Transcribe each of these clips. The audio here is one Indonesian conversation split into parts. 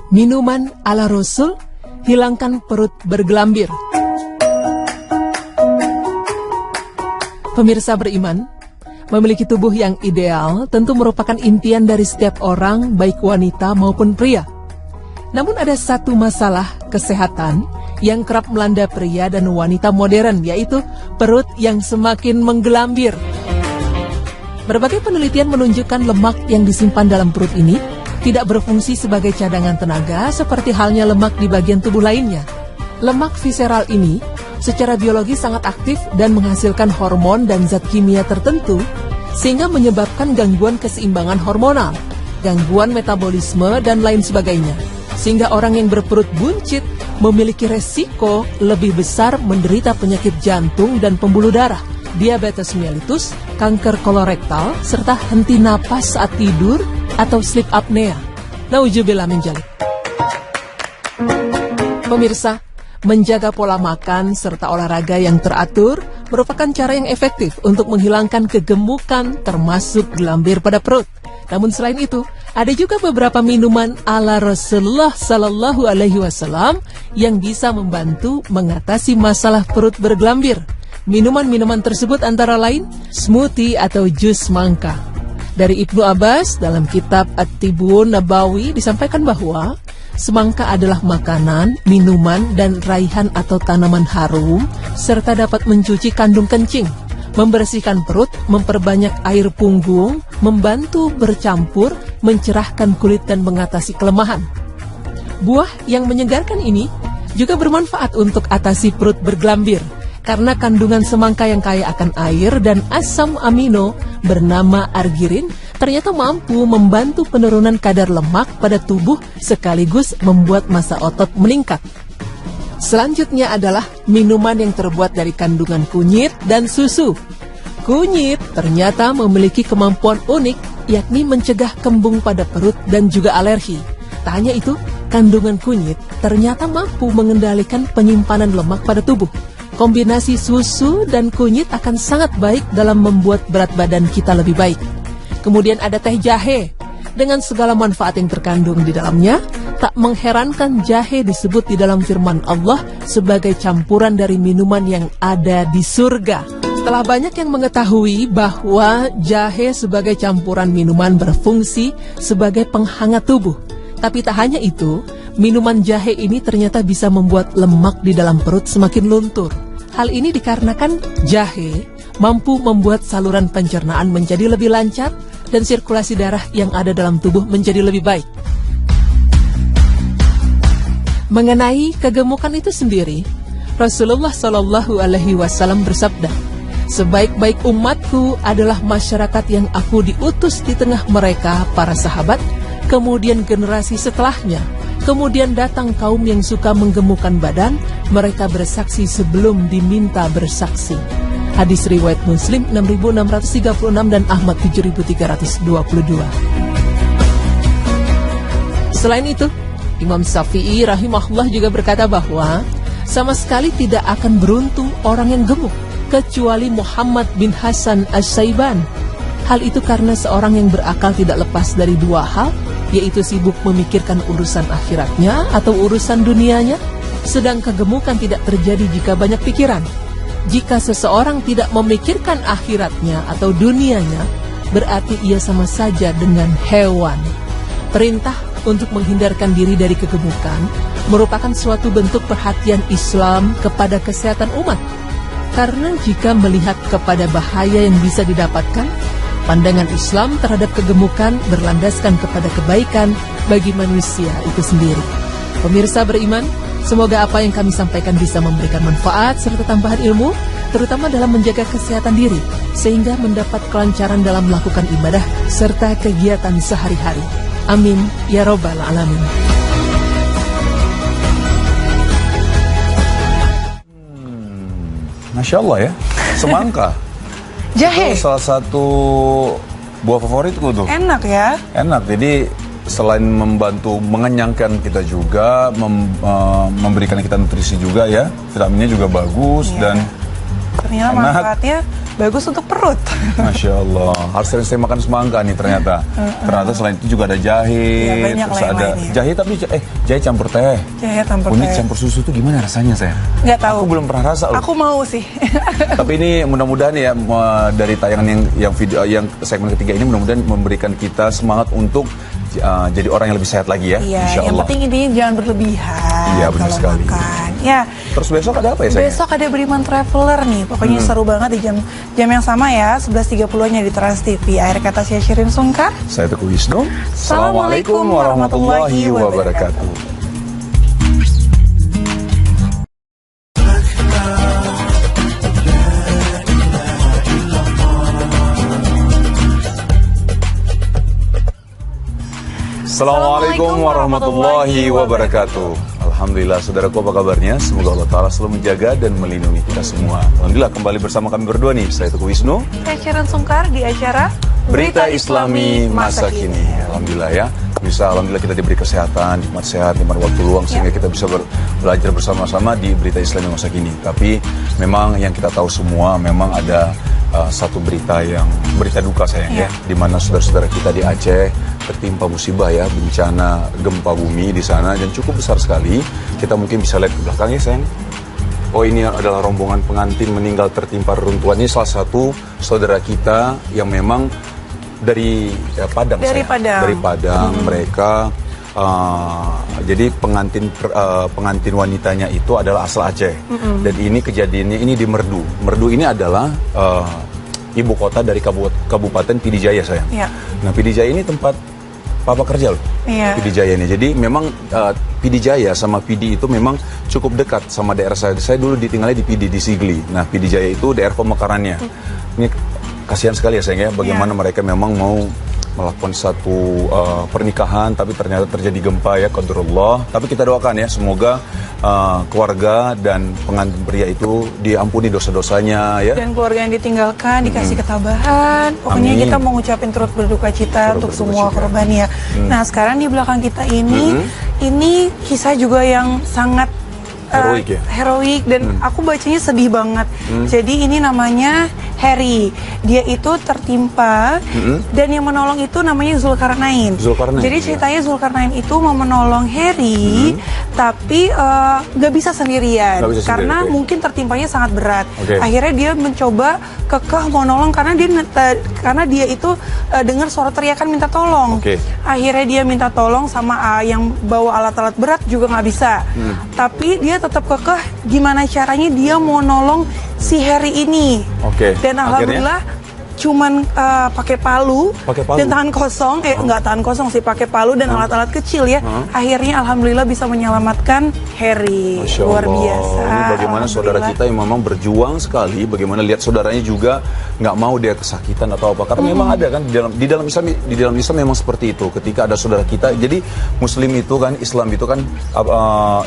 Minuman ala Rasul, hilangkan perut bergelambir. Pemirsa beriman, memiliki tubuh yang ideal tentu merupakan impian dari setiap orang, baik wanita maupun pria. Namun ada satu masalah kesehatan yang kerap melanda pria dan wanita modern, yaitu perut yang semakin menggelambir. Berbagai penelitian menunjukkan lemak yang disimpan dalam perut ini tidak berfungsi sebagai cadangan tenaga seperti halnya lemak di bagian tubuh lainnya. Lemak visceral ini secara biologis sangat aktif dan menghasilkan hormon dan zat kimia tertentu sehingga menyebabkan gangguan keseimbangan hormonal, gangguan metabolisme, dan lain sebagainya. Sehingga orang yang berperut buncit memiliki resiko lebih besar menderita penyakit jantung dan pembuluh darah, diabetes mellitus, kanker kolorektal, serta henti napas saat tidur atau sleep apnea. Nauzubillah min dzalik. Pemirsa, menjaga pola makan serta olahraga yang teratur merupakan cara yang efektif untuk menghilangkan kegemukan termasuk gelambir pada perut. Namun selain itu, ada juga beberapa minuman ala Rasulullah Sallallahu Alaihi Wasallam yang bisa membantu mengatasi masalah perut bergelambir. Minuman-minuman tersebut antara lain smoothie atau jus mangga. Dari Ibnu Abbas dalam kitab At-Tibun Nabawi disampaikan bahwa semangka adalah makanan, minuman, dan raihan atau tanaman harum, serta dapat mencuci kandung kencing, membersihkan perut, memperbanyak air punggung, membantu bercampur, mencerahkan kulit, dan mengatasi kelemahan. Buah yang menyegarkan ini juga bermanfaat untuk atasi perut bergelambir, karena kandungan semangka yang kaya akan air dan asam amino bernama argirin ternyata mampu membantu penurunan kadar lemak pada tubuh sekaligus membuat massa otot meningkat. Selanjutnya adalah minuman yang terbuat dari kandungan kunyit dan susu. Kunyit ternyata memiliki kemampuan unik, yakni mencegah kembung pada perut dan juga alergi. Tak hanya itu, kandungan kunyit ternyata mampu mengendalikan penyimpanan lemak pada tubuh. Kombinasi susu dan kunyit akan sangat baik dalam membuat berat badan kita lebih baik. Kemudian ada teh jahe. Dengan segala manfaat yang terkandung di dalamnya, tak mengherankan jahe disebut di dalam firman Allah sebagai campuran dari minuman yang ada di surga. Setelah banyak yang mengetahui bahwa jahe sebagai campuran minuman berfungsi sebagai penghangat tubuh. Tapi tak hanya itu, minuman jahe ini ternyata bisa membuat lemak di dalam perut semakin luntur. Hal ini dikarenakan jahe mampu membuat saluran pencernaan menjadi lebih lancar dan sirkulasi darah yang ada dalam tubuh menjadi lebih baik. Mengenai kegemukan itu sendiri, Rasulullah Shallallahu Alaihi Wasallam bersabda, "Sebaik-baik umatku adalah masyarakat yang aku diutus di tengah mereka para sahabat, kemudian generasi setelahnya, kemudian datang kaum yang suka menggemukkan badan, mereka bersaksi sebelum diminta bersaksi." Hadis riwayat Muslim 6636 dan Ahmad 7322. Selain itu, Imam Syafi'i rahimahullah juga berkata bahwa sama sekali tidak akan beruntung orang yang gemuk kecuali Muhammad bin Hasan As-Saiban. Hal itu karena seorang yang berakal tidak lepas dari dua hal, yaitu sibuk memikirkan urusan akhiratnya atau urusan dunianya, sedang kegemukan tidak terjadi jika banyak pikiran. Jika seseorang tidak memikirkan akhiratnya atau dunianya, berarti ia sama saja dengan hewan. Perintah untuk menghindarkan diri dari kegemukan merupakan suatu bentuk perhatian Islam kepada kesehatan umat. Karena jika melihat kepada bahaya yang bisa didapatkan, pandangan Islam terhadap kegemukan berlandaskan kepada kebaikan bagi manusia itu sendiri. Pemirsa beriman, semoga apa yang kami sampaikan bisa memberikan manfaat serta tambahan ilmu, terutama dalam menjaga kesehatan diri, sehingga mendapat kelancaran dalam melakukan ibadah serta kegiatan sehari-hari. Amin, ya Rabbal Alamin. Masya Allah ya, semangka. Jahe. Itu salah satu buah favoritku tuh. Enak ya. Enak, jadi selain membantu mengenyangkan kita juga, memberikan kita nutrisi juga ya, vitaminnya juga bagus dan ternyata enak. manfaatnya bagus untuk perut. Masya Allah, harus sering makan semangka nih ternyata. Ternyata selain itu juga ada jahe, Ya, banyak terus lain ada lainnya. jahe tapi jahe campur teh. Jahe campur Kunyit teh. campur susu tuh gimana rasanya saya? Nggak tahu. Aku belum pernah rasa loh. Aku mau sih. Tapi ini mudah-mudahan ya dari tayangan yang video yang segmen ketiga ini mudah-mudahan memberikan kita semangat untuk jadi orang yang lebih sehat lagi ya. Iya, Insya yang Allah. penting intinya jangan berlebihan. Iya, benar kalau sekali. makan. Ya. Terus besok ada apa ya sayang? Besok ada Beriman Traveler nih. Pokoknya seru banget di jam yang sama ya, 11.30-nya di Trans TV. Akhir kata saya Shirin Sungkar. Saya Teguh Wisnu. Assalamualaikum warahmatullahi wabarakatuh. Assalamualaikum warahmatullahi wabarakatuh. Alhamdulillah saudaraku, apa kabarnya? Semoga Allah Ta'ala selalu menjaga dan melindungi kita semua. Alhamdulillah kembali bersama kami berdua nih. Saya Teguh Wisnu. Saya Shirin Sungkar di acara Berita Islami Masa Kini. Alhamdulillah ya. Bisa alhamdulillah kita diberi kesehatan, nikmat sehat, nikmat waktu luang sehingga kita bisa belajar bersama-sama di Berita Islami Masa Kini. Tapi memang yang kita tahu semua memang ada satu berita duka sayang ya, di mana saudara-saudara kita di Aceh tertimpa musibah ya, bencana gempa bumi di sana dan cukup besar sekali. Kita mungkin bisa lihat ke belakang ya sayang. Oh, ini adalah rombongan pengantin meninggal tertimpa reruntuhan. Ini salah satu saudara kita yang memang dari Padang. Dari sayang. Padang. Dari Padang. Mereka jadi pengantin wanitanya itu adalah asal Aceh. Dan ini kejadiannya ini di Merdu. Merdu ini adalah ibu kota dari Kabupaten Pidijaya sayang. Ya. Nah, Pidijaya ini tempat Papa kerja loh. Iya. Pidijaya ini. Jadi memang Pidijaya sama Pidi itu memang cukup dekat sama daerah saya. Saya dulu ditinggalnya di Pidi, di Sigli. Nah, Pidijaya itu daerah pemekarannya. Ini kasihan sekali ya sayang ya, bagaimana mereka memang mau melakukan satu pernikahan tapi ternyata terjadi gempa ya, qadarullah. Tapi kita doakan ya, semoga keluarga dan pengantin pria itu diampuni dosa-dosanya ya. Dan keluarga yang ditinggalkan dikasih ketabahan. Pokoknya Amin. kita mengucapin turut berduka cita Turut untuk berduka semua cita. korban ya. Nah, sekarang di belakang kita ini kisah juga yang sangat Heroik ya? heroik dan aku bacanya sedih banget. Jadi ini namanya Harry. Dia itu tertimpa dan yang menolong itu namanya Zulkarnain. Zulkarnain, Jadi iya. ceritanya Zulkarnain itu mau menolong Harry, tapi nggak bisa sendirian Nggak bisa sendirian, karena oke. mungkin tertimpanya sangat berat. Oke. Akhirnya dia mencoba kekeh mau nolong karena dia itu dengar suara teriakan minta tolong. Oke. Akhirnya dia minta tolong sama yang bawa alat-alat berat juga nggak bisa. Tapi dia tetap kekeh gimana caranya dia mau nolong si Harry ini. Oke. Dan Akhirnya? alhamdulillah cuman pakai palu, Pakai palu? dan tangan kosong, nggak tahan kosong sih, pakai palu dan alat-alat kecil ya. Akhirnya alhamdulillah bisa menyelamatkan Harry. Masya Luar Allah. biasa. Ini bagaimana saudara Alhamdulillah. kita yang memang berjuang sekali, bagaimana lihat saudaranya juga nggak mau dia kesakitan atau apa. Karena memang ada kan di dalam Islam memang seperti itu. Ketika ada saudara kita, jadi Muslim itu kan, Islam itu kan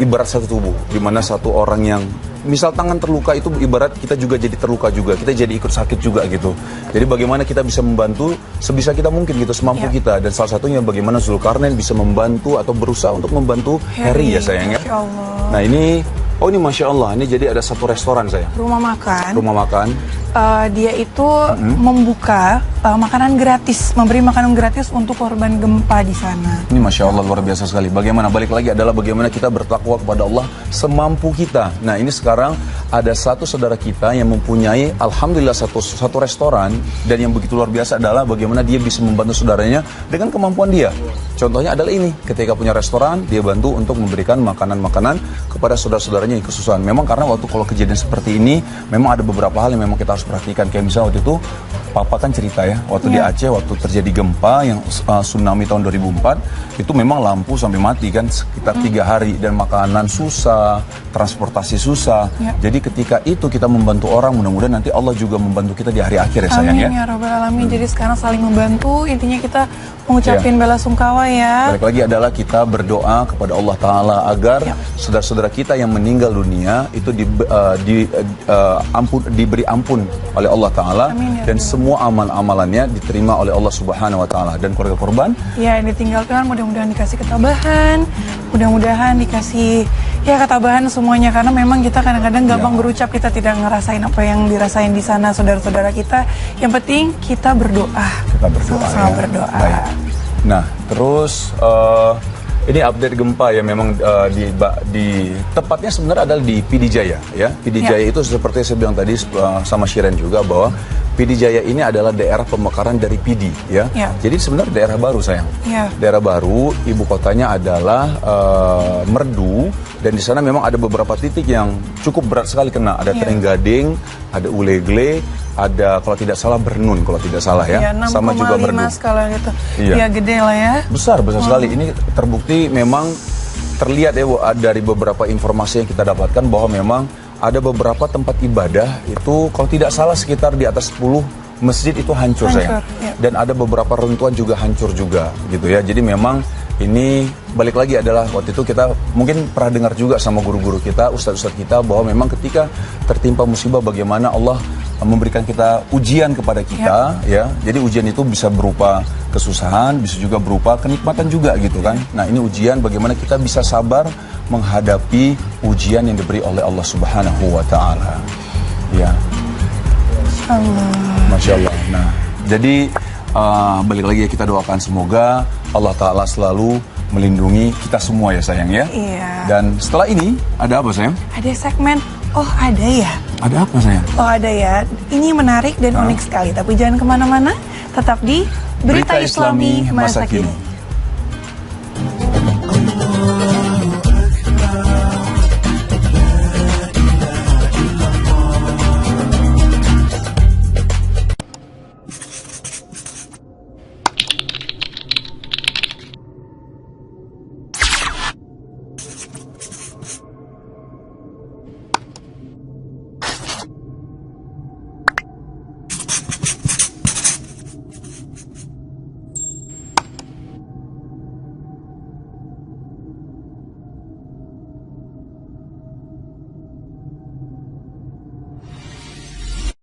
ibarat satu tubuh, di mana satu orang yang misal tangan terluka itu ibarat kita juga jadi terluka juga, kita jadi ikut sakit juga gitu. Jadi bagaimana kita bisa membantu sebisa kita mungkin gitu, semampu kita. Dan salah satunya bagaimana Zulkarnain bisa membantu atau berusaha untuk membantu Harry ya sayang ya. Masya Allah. Nah ini Masya Allah, ini jadi ada satu restoran saya, Rumah makan. rumah makan. Dia itu membuka makanan gratis, memberi makanan gratis untuk korban gempa di sana. Ini Masya Allah luar biasa sekali. Bagaimana, balik lagi adalah bagaimana kita bertakwa kepada Allah semampu kita. Nah ini sekarang ada satu saudara kita yang mempunyai alhamdulillah satu restoran. Dan yang begitu luar biasa adalah bagaimana dia bisa membantu saudaranya dengan kemampuan dia. Contohnya adalah ini, ketika punya restoran, dia bantu untuk memberikan makanan-makanan kepada saudara-saudaranya yang kesusahan. Memang karena waktu kalau kejadian seperti ini, memang ada beberapa hal yang memang kita harus perhatikan. Kayak misalnya waktu itu, Papa kan cerita ya, waktu di Aceh, waktu terjadi gempa yang tsunami tahun 2004, itu memang lampu sampai mati kan, sekitar 3 hari. Dan makanan susah, transportasi susah. Jadi ketika itu kita membantu orang, mudah-mudahan nanti Allah juga membantu kita di hari akhir ya sayang ya. Amin ya Rabbal Alamin. Jadi sekarang saling membantu, intinya kita mengucapin bela sungkawa ya. Balik lagi adalah kita berdoa kepada Allah Ta'ala agar saudara-saudara kita yang meninggal dunia itu diberi ampun oleh Allah Ta'ala. Amin, ya dan Allah. semua amal-amalannya diterima oleh Allah Subhanahu Wa Ta'ala. Dan keluarga korban Ya, yang ditinggalkan mudah-mudahan dikasih ketabahan, mudah-mudahan dikasih Ya ketabahan semuanya, karena memang kita kadang-kadang gampang berucap, kita tidak ngerasain apa yang dirasain di sana saudara-saudara kita. Yang penting kita berdoa. Kita berdoa. Sama-sama berdoa. Baik. Nah, terus ini update gempa ya, memang di tepatnya sebenarnya adalah di PD Jaya ya. PD Jaya itu seperti saya bilang tadi sama Shiren juga bahwa PD Jaya ini adalah daerah pemekaran dari PD ya. Jadi sebenarnya daerah baru sayang. Daerah baru, ibu kotanya adalah Merdu, dan di sana memang ada beberapa titik yang cukup berat sekali kena. Ada Trenggading, ada Ulegle, ada kalau tidak salah Bernun kalau tidak salah ya. Sama juga Merdu. Skala gitu. Ya gede lah ya. Besar sekali. Ini terbukti memang terlihat ya dari beberapa informasi yang kita dapatkan bahwa memang ada beberapa tempat ibadah itu kalau tidak salah sekitar di atas 10 masjid itu hancur saya. Dan ada beberapa runtuhan juga hancur juga gitu ya. Jadi memang ini balik lagi adalah waktu itu kita mungkin pernah dengar juga sama guru-guru kita, ustadz-ustadz kita bahwa memang ketika tertimpa musibah bagaimana Allah memberikan kita ujian kepada kita ya. Jadi ujian itu bisa berupa kesusahan, bisa juga berupa kenikmatan juga gitu kan. Nah, ini ujian bagaimana kita bisa sabar menghadapi ujian yang diberi oleh Allah Subhanahu wa taala. Ya. Masya Allah. Nah, jadi balik lagi ya, kita doakan semoga Allah Ta'ala selalu melindungi kita semua ya sayang ya. Dan setelah ini ada apa sayang? Ada segmen, oh ada ya. Ada apa sayang? Oh ada ya, ini menarik dan unik sekali. Tapi jangan kemana-mana, tetap di Berita Islami Masa Kini.